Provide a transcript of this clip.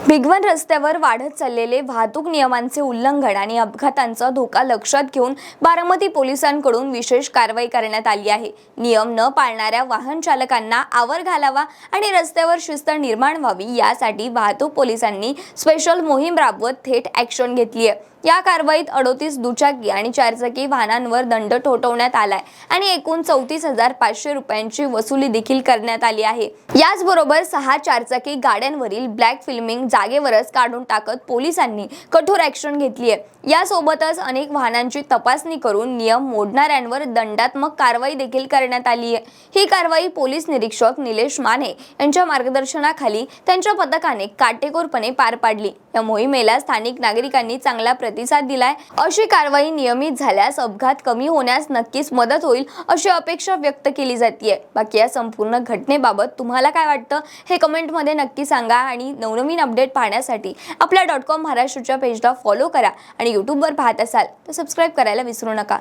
भिगवण रस्त्यावर वाढत चाललेले वाहतूक नियमांचे उल्लंघन आणि अपघातांचा धोका लक्षात घेऊन बारामती पोलिसांकडून विशेष कारवाई करण्यात आली आहे। नियम न पाळणाऱ्या वाहन चालकांना आवर घालावा आणि रस्त्यावर शिस्त निर्माण व्हावी यासाठी वाहतूक पोलिसांनी स्पेशल मोहीम राबवत थेट ॲक्शन घेतली आहे। या कारवाईत 38 दुचाकी आणि चारचाकी वाहनांवर दंड ठोठावण्यात आलाय आणि एकूण 34,500 रुपयांची वसुली देखील करण्यात आली आहे। याचबरोबर 6 चारचाकी गाड्यांवरील ब्लॅक फिल्मिंग जागेवरच काढून टाकत पोलिसांनी कठोर ॲक्शन घेतली आहे। यासोबतच अनेक वाहनांची तपासणी करून नियम मोडणाऱ्यांवर दंडात्मक कारवाई देखील करण्यात आली आहे। ही कारवाई पोलीस निरीक्षक निलेश माने यांच्या मार्गदर्शनाखाली त्यांच्या पथकाने काटेकोरपणे पार पाडली। या मोहिमेला स्थानिक नागरिकांनी चांगला प्रतिसाद दिलाय। अशी कारवाई नियमित झाल्यास अपघात कमी होण्यास नक्कीच मदत होईल अशी अपेक्षा व्यक्त केली जाते। बाकी या संपूर्ण घटनेबाबत तुम्हाला काय वाटतं हे कमेंटमध्ये नक्की सांगा आणि नवनवीन अपडेट पाहण्यासाठी आपल्या .com महाराष्ट्रच्या पेजला फॉलो करा आणि यूट्यूबवर पाहत असाल तर सबस्क्राइब करायला विसरू नका।